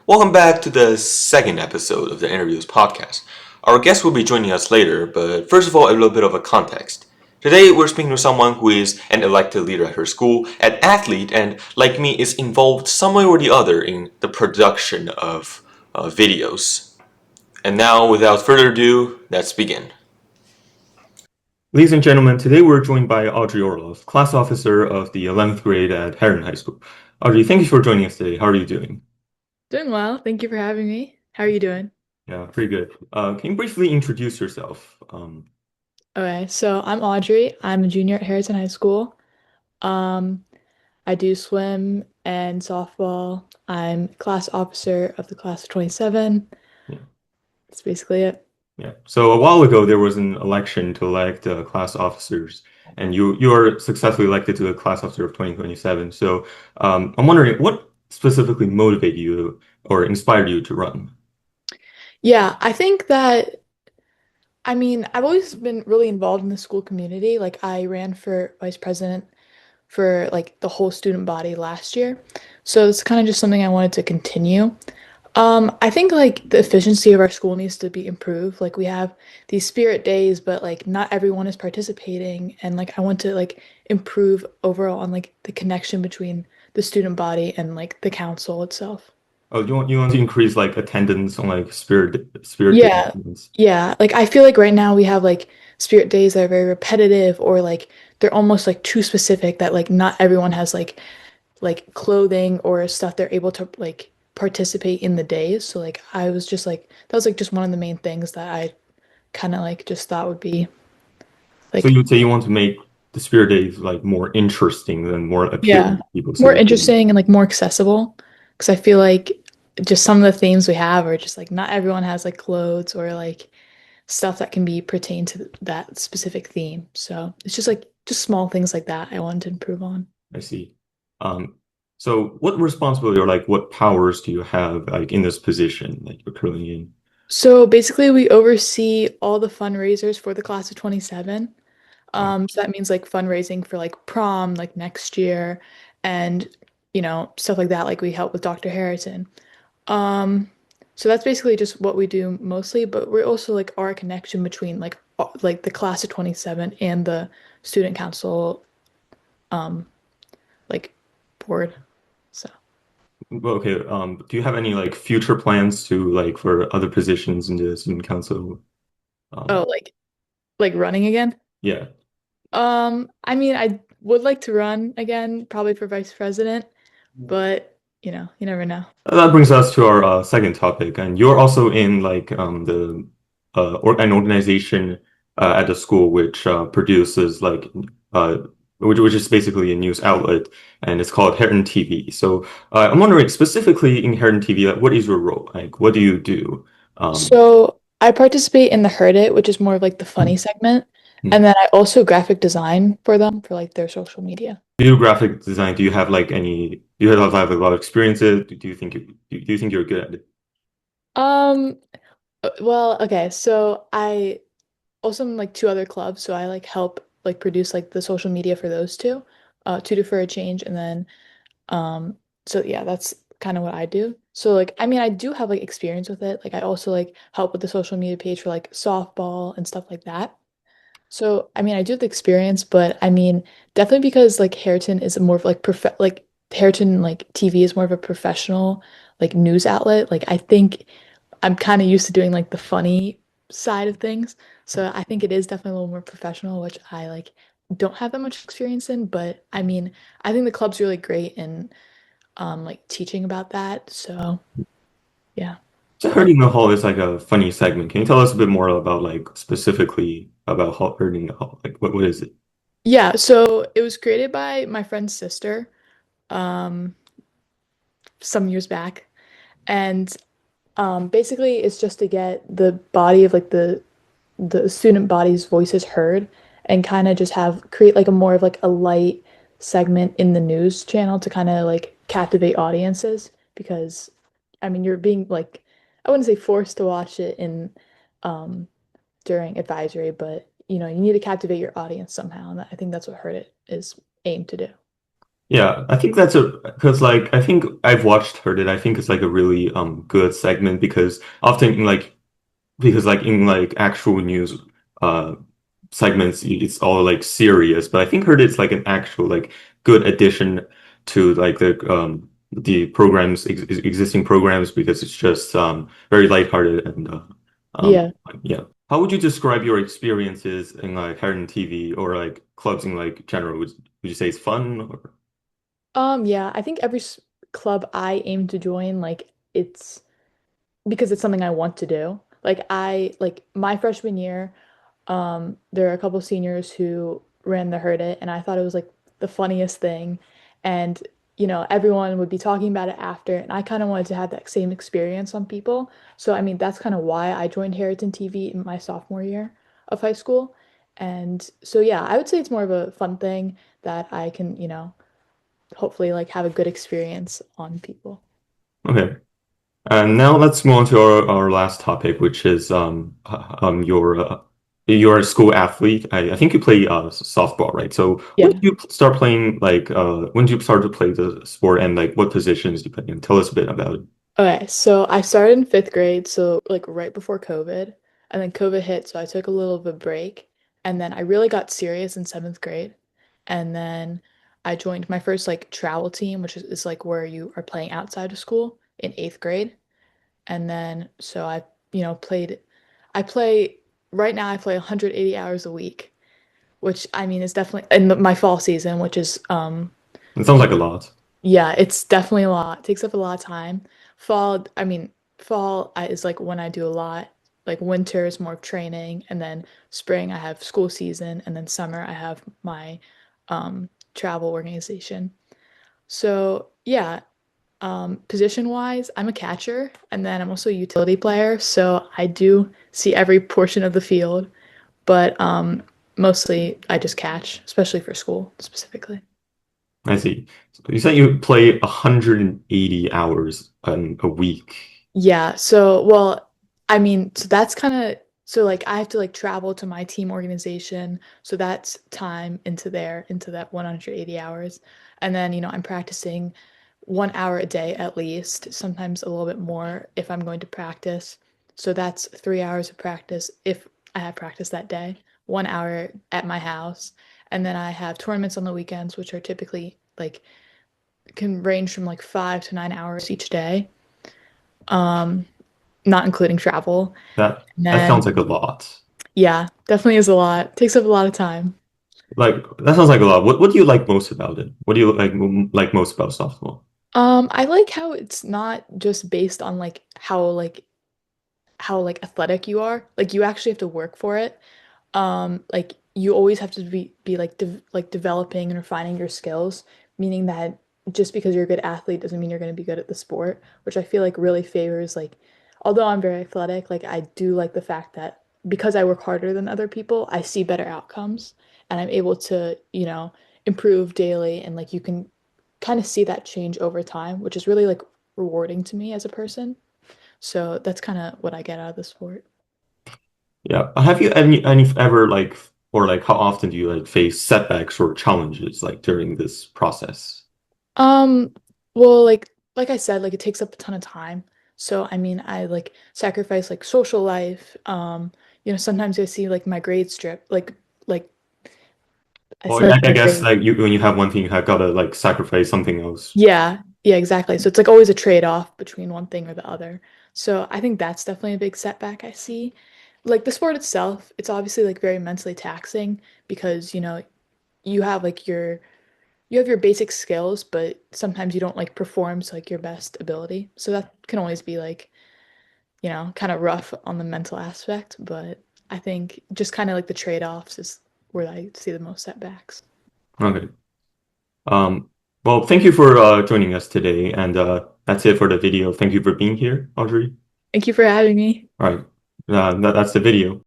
Welcome back to the second episode of the Interviews podcast. Our guest will be joining us later, but first of all, a little bit of a context. Today, we're speaking to someone who is an elected leader at her school, an athlete, and like me, is involved some way or the other in the production of videos. And now, without further ado, let's begin. Ladies and gentlemen, today we're joined by Audrey Orloff, class officer of the 11th grade at Harriton High School. Audrey, thank you for joining us today. How are you doing? Doing well. Thank you for having me. How are you doing? Yeah, pretty good. Can you briefly introduce yourself? Okay, so I'm Audrey. I'm a junior at Harrison High School. Um, I do swim and softball. I'm class officer of the class of 27. Yeah, That's basically it. yeah. So a while ago, there was an election to elect class officers, and you are successfully elected to the class officer of 2027. So I'm wondering what specifically motivated you or inspired you to run? Yeah, I think that, I've always been really involved in the school community. Like, I ran for vice president for like the whole student body last year. So it's kind of just something I wanted to continue. I think like the efficiency of our school needs to be improved. Like we have these spirit days, but like not everyone is participating. And like I want to like improve overall on like the connection between the student body and like the council itself. Oh, you want to increase like attendance on like spirit day Yeah. events? Yeah. Like I feel like right now we have like spirit days that are very repetitive or like they're almost like too specific that like not everyone has like clothing or stuff they're able to like participate in the days. So like I was just like that was like just one of the main things that I kind of like just thought would be So like you would say you want to make the spirit days like more interesting and more appealing yeah, to people, so more they can. interesting and like more accessible because I feel like just some of the themes we have are just like not everyone has like clothes or like stuff that can be pertained to that specific theme. So it's just like just small things like that I wanted to improve on. I see. Um, so what responsibility or like what powers do you have like in this position that you're currently in? So basically, we oversee all the fundraisers for the class of 27. So that means like fundraising for like prom, like next year, and stuff like that. Like we help with Dr. Harrison. Um, so that's basically just what we do mostly, but we're also like our connection between like the class of 27 and the student council um like board. So Well, okay. Do you have any like future plans to like for other positions in the student council? oh, Um, like running again. yeah. I would like to run again, probably for vice president, but you never know. That brings us to our second topic, and you're also in like the or an organization at the school which produces like uh, which is basically a news outlet, and it's called Harriton TV. So I'm wondering specifically in Harriton TV, like, what is your role? Like, what do you do? Um, So I participate in the Heard It, which is more of like the funny segment. And then I also graphic design for them for like their social media. do you do graphic design? Do you have like any? Do you have a lot of experiences? Do you think do you think you're good at it? Um, well, okay, so I also am like two other clubs, so I like help like produce like the social media for those two, two to for a change, and then so yeah, that's kind of what I do. So like I do have like experience with it. Like I also like help with the social media page for like softball and stuff like that. So, I do have the experience, but definitely because like Harriton is more of like Harriton like TV is more of a professional like news outlet. Like I think I'm kind of used to doing like the funny side of things. So I think it is definitely a little more professional, which I like don't have that much experience in, but I think the club's really great in like teaching about that. So, yeah. So But Herding the Hall is like a funny segment. Can you tell us a bit more about like specifically about Herding the Hall? Like what is it? yeah, so it was created by my friend's sister um some years back. And basically, it's just to get the body of like the student body's voices heard, and kind of just have create like a more of like a light segment in the news channel to kind of like captivate audiences because you're being like I wouldn't say forced to watch it in um during advisory, but you need to captivate your audience somehow, and I think that's what Heard It is aimed to do. Yeah, I think that's a because like I think I've watched Heard It. I think it's like a really good segment because often in like actual news uh segments it's all like serious, but I think Heard It's like an actual like good addition to like the existing programs because it's just very lighthearted and Yeah. yeah. How would you describe your experiences in like Harriton TV or like clubs in like general? Would you say it's fun or Yeah, I think every club I aim to join, like it's because it's something I want to do. Like my freshman year, there are a couple seniors who ran the Herd It, and I thought it was like the funniest thing. And, everyone would be talking about it after, and I kind of wanted to have that same experience on people. So, I mean, that's kind of why I joined Harriton TV in my sophomore year of high school. And so, yeah, I would say it's more of a fun thing that I can, hopefully like have a good experience on people. okay? And now let's move on to our last topic, which is you're a school athlete. I think you play softball, right? So when Yeah. did you start playing when did you start to play the sport and like what positions do you play in? Tell us a bit about it. Okay, so I started in fifth grade, so like right before COVID, and then COVID hit, so I took a little of a break, and then I really got serious in seventh grade, and then I joined my first like travel team, which is like where you are playing outside of school in eighth grade, and then so I play right now I play 180 hours a week, which I mean is definitely in my fall season, which is It sounds like a lot. yeah, it's definitely a lot. It takes up a lot of time. Is like when I do a lot. Like winter is more of training, and then spring I have school season, and then summer I have my travel organization. So yeah, position wise, I'm a catcher, and then I'm also a utility player. So I do see every portion of the field, but mostly I just catch, especially for school specifically. I see. So you said you play 180 hours a week. Yeah, so well, I mean, so that's kind of so like I have to like travel to my team organization, so that's time into that 180 hours. And then, I'm practicing 1 hour a day at least, sometimes a little bit more if I'm going to practice. So that's 3 hours of practice if I have practice that day, 1 hour at my house. And then I have tournaments on the weekends, which are typically like can range from like 5 to 9 hours each day. Um, not including travel. And That then, sounds like a lot. yeah, definitely is a lot. Takes up a lot of time. Like that sounds like a lot. What do you like most about it? What do you like most about softball? I like how it's not just based on like how athletic you are. Like you actually have to work for it. Like you always have to be like developing and refining your skills, meaning that just because you're a good athlete doesn't mean you're going to be good at the sport, which I feel like really favors like although I'm very athletic, like I do like the fact that because I work harder than other people, I see better outcomes and I'm able to, improve daily and like you can kind of see that change over time, which is really like rewarding to me as a person. So that's kind of what I get out of the sport. Yeah. Have you any ever like or like how often do you like face setbacks or challenges like during this process? Um, well, like I said, like it takes up a ton of time. So I mean, I like sacrifice like social life. Sometimes I see like my grades drip, like I Or see like I my guess grades. like you when you have one thing you have gotta like sacrifice something else. Yeah, yeah, exactly. So it's like always a trade-off between one thing or the other. So I think that's definitely a big setback I see. Like the sport itself, it's obviously like very mentally taxing because, you have like you have your basic skills, but sometimes you don't like perform to like your best ability. So that can always be like, kind of rough on the mental aspect, but I think just kind of like the trade-offs is where I see the most setbacks. Okay. Um well thank you for joining us today and that's it for the video. Thank you for being here, Audrey. Thank you for having me. All right. That's the video.